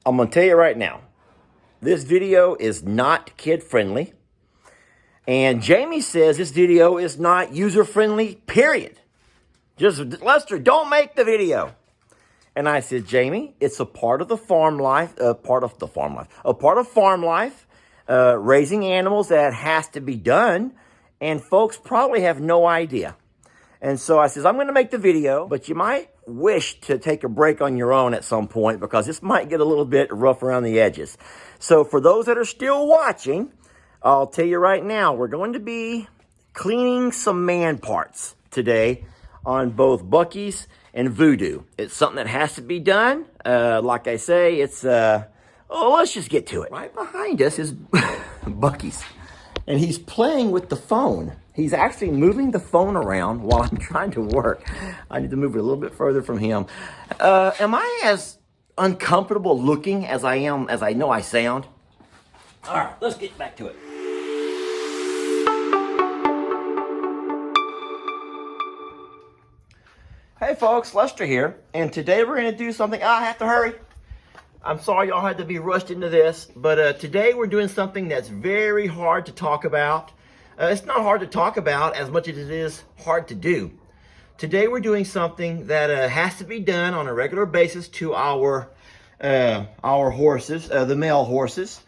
I'm going to tell you right now, this video is not kid-friendly. And Jamie says this video is not user-friendly, period. Just, Lester, don't make the video. And I said, Jamie, it's a part of the farm life, raising animals that has to be done. And folks probably have no idea. And so I says, I'm going to make the video, but you might wish to take a break on your own at some point because this might get a little bit rough around the edges. So for those that are still watching, I'll tell you right now, we're going to be cleaning some man parts today on both Bucky's and Voodoo. It's something that has to be done. Like I say, it's, let's just get to it. Right behind us is Bucky's, and he's playing with the phone. He's actually moving the phone around while I'm trying to work. I need to move it a little bit further from him. Am I as uncomfortable looking as I am, as I know I sound? All right, let's get back to it. Hey folks, Lester here, and today we're going to do something. I have to hurry. I'm sorry y'all had to be rushed into this, but today we're doing something that's very hard to talk about. It's not hard to talk about as much as it is hard to do. Today we're doing something that has to be done on a regular basis to our horses, the male horses,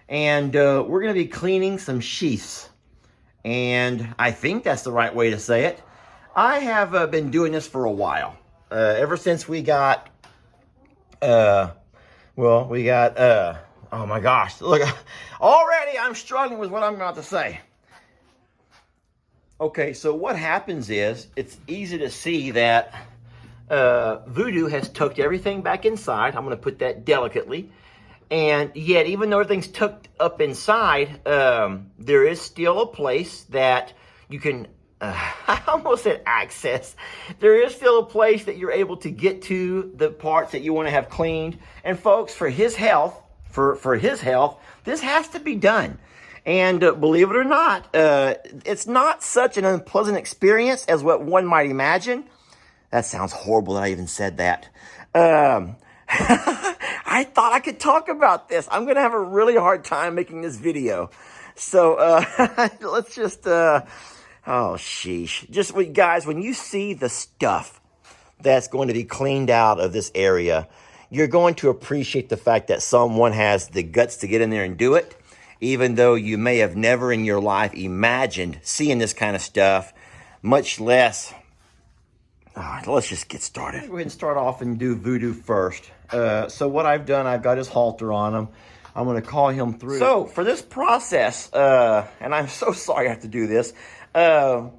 and we're going to be cleaning some sheaths. And I think that's the right way to say it. I have been doing this for a while. Ever since we got, oh my gosh, look, already I'm struggling with what I'm about to say. Okay, so what happens is, it's easy to see that Voodoo has tucked everything back inside. I'm going to put that delicately. And yet, even though everything's tucked up inside, there is still a place that you can, I almost said access. There is still a place that you're able to get to the parts that you want to have cleaned. And folks, for his health, for his health, this has to be done. And believe it or not, it's not such an unpleasant experience as what one might imagine. That sounds horrible that I even said that. I thought I could talk about this. I'm going to have a really hard time making this video. So let's just, oh, sheesh. Just, guys, when you see the stuff that's going to be cleaned out of this area, you're going to appreciate the fact that someone has the guts to get in there and do it. Even though you may have never in your life imagined seeing this kind of stuff, much less. All right, let's just get started. Go ahead and start off and do Voodoo first. So what I've done, I've got his halter on him. I'm going to call him through. So for this process, and I'm so sorry I have to do this,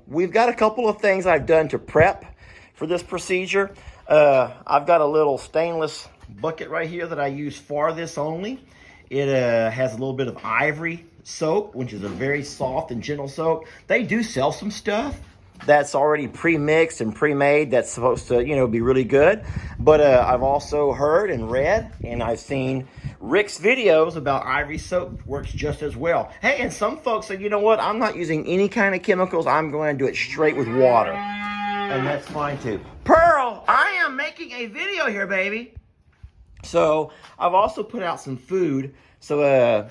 we've got a couple of things I've done to prep for this procedure. I've got a little stainless bucket right here that I use for this only. It has a little bit of ivory soap, which is a very soft and gentle soap. They do sell some stuff that's already pre-mixed and pre-made that's supposed to, be really good. But I've also heard and read, and I've seen Rick's videos about ivory soap works just as well. Hey, and some folks say, you know what, I'm not using any kind of chemicals. I'm going to do it straight with water. And that's fine too. Pearl, I am making a video here, baby. So I've also put out some food so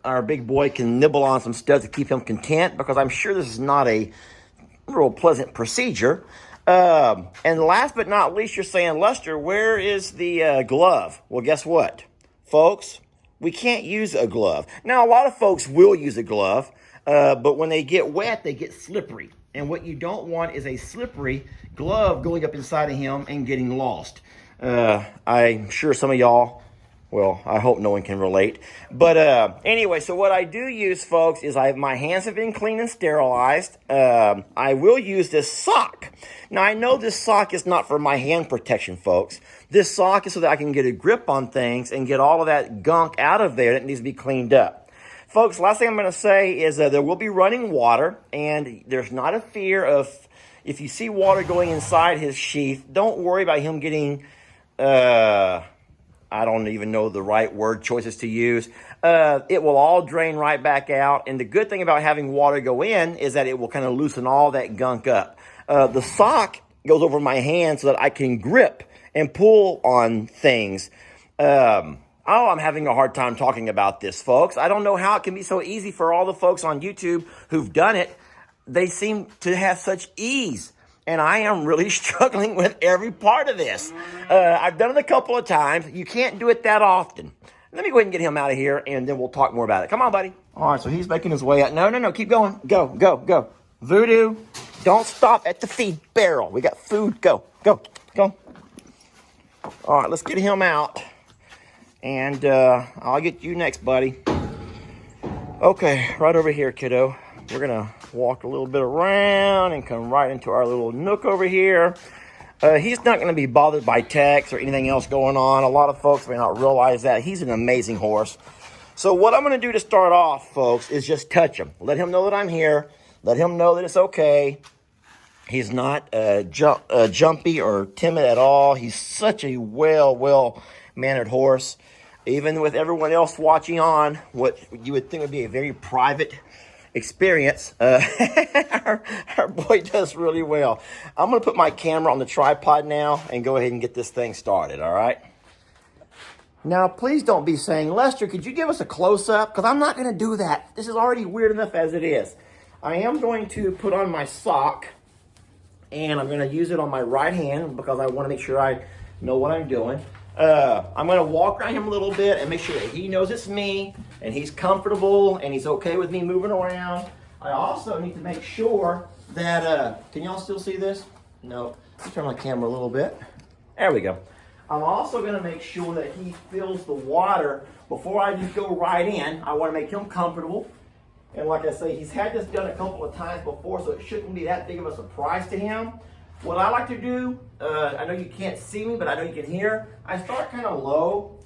our big boy can nibble on some stuff to keep him content, because I'm sure this is not a real pleasant procedure. And last but not least, you're saying, Lester, where is the glove? Well, guess what, folks? We can't use a glove. Now, a lot of folks will use a glove, but when they get wet, they get slippery. And what you don't want is a slippery glove going up inside of him and getting lost. I'm sure some of y'all, well, I hope no one can relate. But anyway, so what I do use, folks, is my hands have been cleaned and sterilized. I will use this sock. Now, I know this sock is not for my hand protection, folks. This sock is so that I can get a grip on things and get all of that gunk out of there that needs to be cleaned up. Folks, last thing I'm going to say is there will be running water, and there's not a fear of, if you see water going inside his sheath, don't worry about him getting, I don't even know the right word choices to use. It will all drain right back out. And the good thing about having water go in is that it will kind of loosen all that gunk up. The sock goes over my hand so that I can grip and pull on things. Oh, I'm having a hard time talking about this, folks. I don't know how it can be so easy for all the folks on YouTube who've done it. They seem to have such ease. And I am really struggling with every part of this. I've done it a couple of times. You can't do it that often. Let me go ahead and get him out of here, and then we'll talk more about it. Come on, buddy. All right, so he's making his way out. No, keep going. Go, go, go. Voodoo, don't stop at the feed barrel. We got food. Go, go, go. All right, let's get him out. And I'll get you next, buddy. Okay, right over here, kiddo. We're gonna walk a little bit around and come right into our little nook over here. He's not gonna be bothered by text or anything else going on. A lot of folks may not realize that. He's an amazing horse. So what I'm gonna do to start off, folks, is just touch him. Let him know that I'm here. Let him know that it's okay. He's not jumpy or timid at all. He's such a well-mannered horse. Even with everyone else watching on, what you would think would be a very private experience, our boy does really well. I'm going to put my camera on the tripod now and go ahead and get this thing started, all right? Now, please don't be saying, Lester, could you give us a close-up? Because I'm not going to do that. This is already weird enough as it is. I am going to put on my sock, and I'm going to use it on my right hand because I want to make sure I know what I'm doing. I'm going to walk around him a little bit and make sure that he knows it's me and he's comfortable and he's okay with me moving around. I also need to make sure that, can y'all still see this? No. Let me turn my camera a little bit. There we go. I'm also going to make sure that he feels the water before I just go right in. I want to make him comfortable. And like I say, he's had this done a couple of times before, so it shouldn't be that big of a surprise to him. What I like to do, I know you can't see me, but I know you can hear. I start kind of low,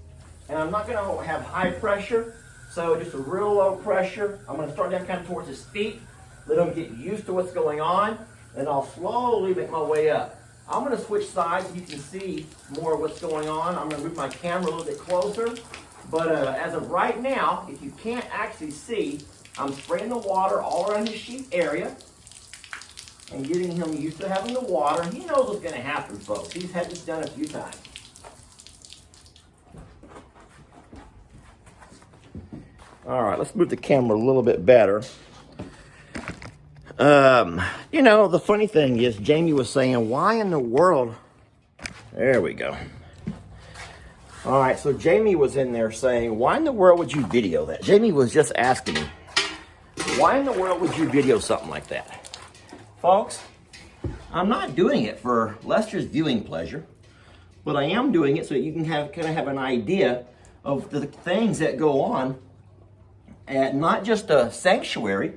and I'm not going to have high pressure, so just a real low pressure. I'm going to start down kind of towards his feet, let him get used to what's going on, and I'll slowly make my way up. I'm going to switch sides so you can see more of what's going on. I'm going to move my camera a little bit closer, but as of right now, if you can't actually see, I'm spraying the water all around his sheep area and getting him used to having the water. He knows what's going to happen, folks. He's had this done a few times. All right, let's move the camera a little bit better. You know, the funny thing is, Jamie was saying, why in the world? There we go. All right, so Jamie was in there saying, why in the world would you video that? Jamie was just asking me, why in the world would you video something like that? Folks, I'm not doing it for Lester's viewing pleasure, but I am doing it so that you can kind of have an idea of the things that go on at not just a sanctuary,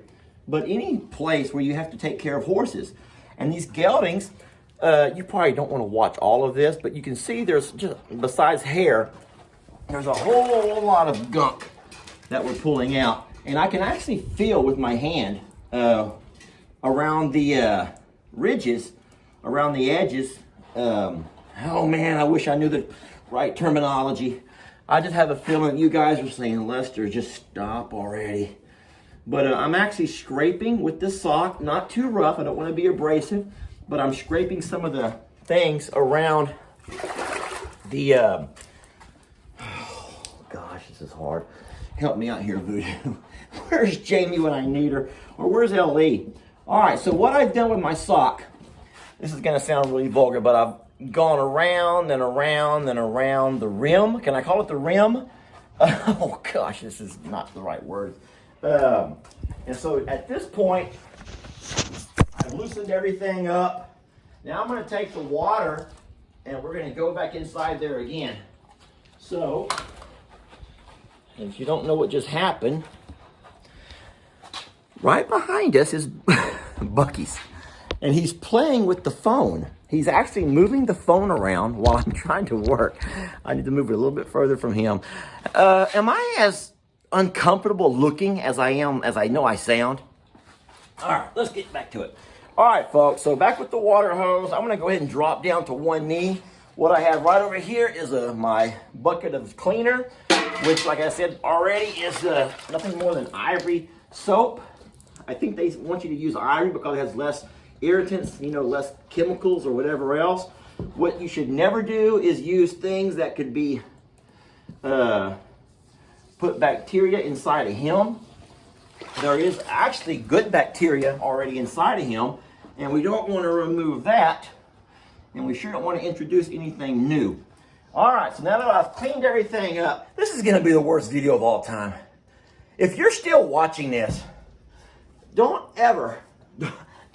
but any place where you have to take care of horses. And these geldings, you probably don't want to watch all of this, but you can see there's just, besides hair, there's a whole lot of gunk that we're pulling out. And I can actually feel with my hand around the ridges, around the edges. Oh man, I wish I knew the right terminology. I just have a feeling you guys are saying, Lester, just stop already. But I'm actually scraping with this sock, not too rough. I don't want to be abrasive, but I'm scraping some of the things around the, oh gosh, this is hard. Help me out here, Voodoo. Where's Jamie when I need her? Or where's L.E.? All right, so what I've done with my sock, this is going to sound really vulgar, but I've gone around and around and around the rim. Can I call it the rim? Oh, gosh, this is not the right word. And so at this point, I've loosened everything up. Now I'm going to take the water, and we're going to go back inside there again. So, if you don't know what just happened, right behind us is Bucky's, and he's playing with the phone. He's actually moving the phone around while I'm trying to work. I need to move it a little bit further from him. Am I as uncomfortable looking as I know I sound? All right, let's get back to it. All right, folks, so back with the water hose. I'm gonna go ahead and drop down to one knee. What I have right over here is my bucket of cleaner, which, like I said already, is nothing more than ivory soap. I think they want you to use ivory because it has less irritants, you know, less chemicals or whatever else. What you should never do is use things that could be put bacteria inside of him. There is actually good bacteria already inside of him, and we don't want to remove that, and we sure don't want to introduce anything new. All right, so now that I've cleaned everything up, this is going to be the worst video of all time. If you're still watching this, don't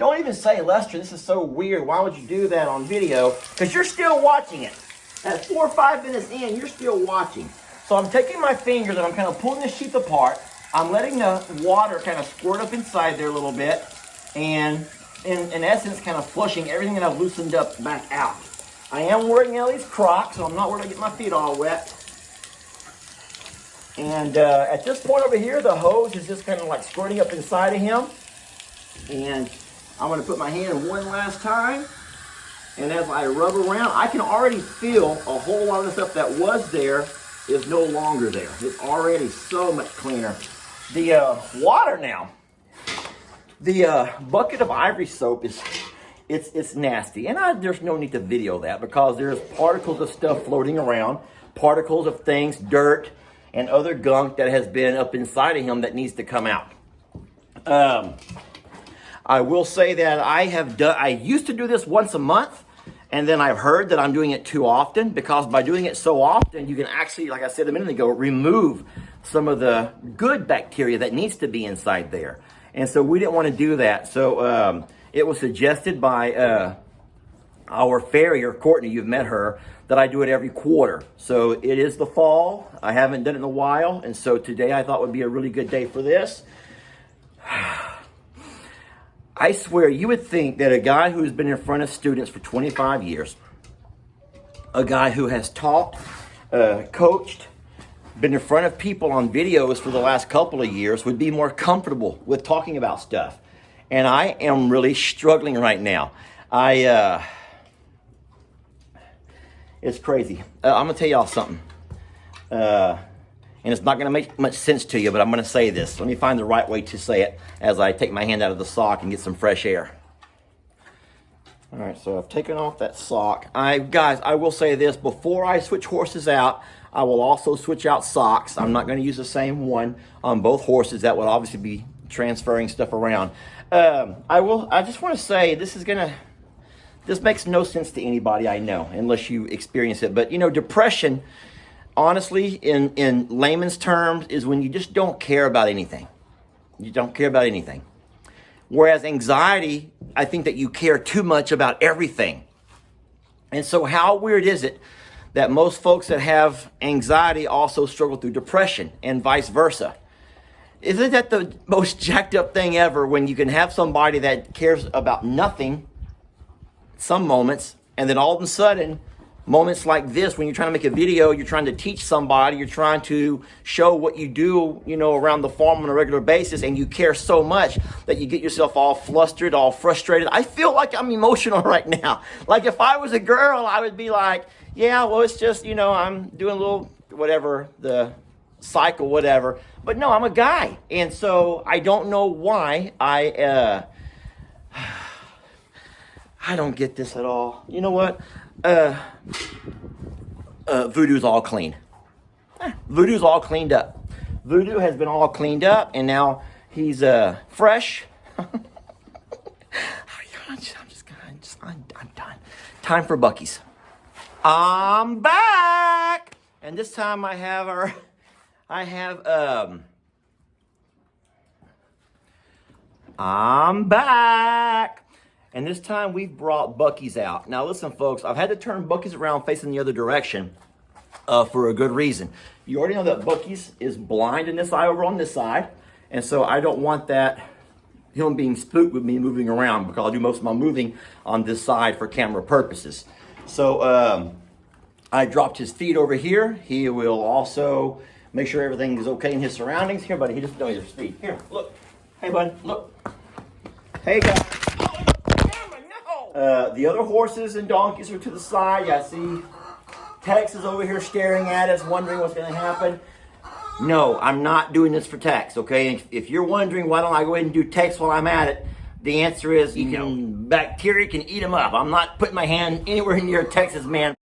even say, Lester, this is so weird. Why would you do that on video? Because you're still watching it. At 4 or 5 minutes in, you're still watching. So I'm taking my fingers and I'm kind of pulling this sheath apart. I'm letting the water kind of squirt up inside there a little bit. And in essence, kind of flushing everything that I've loosened up back out. I am wearing now these Crocs, so I'm not worried to get my feet all wet. And at this point over here, the hose is just kind of like squirting up inside of him. And I'm going to put my hand one last time. And as I rub around, I can already feel a whole lot of the stuff that was there is no longer there. It's already so much cleaner. The water now, the bucket of ivory soap it's nasty. And there's no need to video that because there's particles of stuff floating around, particles of things, dirt, and other gunk that has been up inside of him that needs to come out. I will say that I used to do this once a month, and then I've heard that I'm doing it too often because by doing it so often, you can actually, like I said a minute ago, remove some of the good bacteria that needs to be inside there. And so we didn't want to do that. So it was suggested by our farrier, Courtney, you've met her, that I do it every quarter. So it is the fall. I haven't done it in a while. And so today I thought would be a really good day for this. I swear, you would think that a guy who's been in front of students for 25 years, a guy who has taught, coached, been in front of people on videos for the last couple of years would be more comfortable with talking about stuff. And I am really struggling right now. It's crazy. I'm going to tell y'all something. And it's not going to make much sense to you, but I'm going to say this. Let me find the right way to say it as I take my hand out of the sock and get some fresh air. All right, so I've taken off that sock. Guys, I will say this. Before I switch horses out, I will also switch out socks. I'm not going to use the same one on both horses. That would obviously be transferring stuff around. I just want to say this makes no sense to anybody I know unless you experience it. But, depression, honestly, in layman's terms, is when you just don't care about anything. You don't care about anything. Whereas anxiety, I think that you care too much about everything. And so how weird is it that most folks that have anxiety also struggle through depression and vice versa? Isn't that the most jacked up thing ever when you can have somebody that cares about nothing some moments, and then all of a sudden, moments like this, when you're trying to make a video, you're trying to teach somebody, you're trying to show what you do, around the farm on a regular basis, and you care so much that you get yourself all flustered, all frustrated. I feel like I'm emotional right now. Like if I was a girl, I would be like, yeah, well, it's just, I'm doing a little, whatever, the cycle, whatever. But no, I'm a guy. And so I don't know why I don't get this at all. You know what? Voodoo's all clean. Voodoo's all cleaned up. Voodoo has been all cleaned up, and now he's fresh. I'm done. Time for Buc-ee's. I'm back, and this time I'm back. And this time we've brought Buc-ee's out. Now listen, folks, I've had to turn Buc-ee's around facing the other direction for a good reason. You already know that Buc-ee's is blind in this eye over on this side. And so I don't want him being spooked with me moving around because I'll do most of my moving on this side for camera purposes. So I dropped his feet over here. He will also make sure everything is okay in his surroundings. Here, buddy, he just knows his feet. Here, look. Hey, bud, look. Hey, guys. The other horses and donkeys are to the side. I see Tex is over here staring at us, wondering what's going to happen. No, I'm not doing this for Tex, okay? If you're wondering why don't I go ahead and do Tex while I'm at it, the answer is, bacteria can eat him up. I'm not putting my hand anywhere near Tex's man.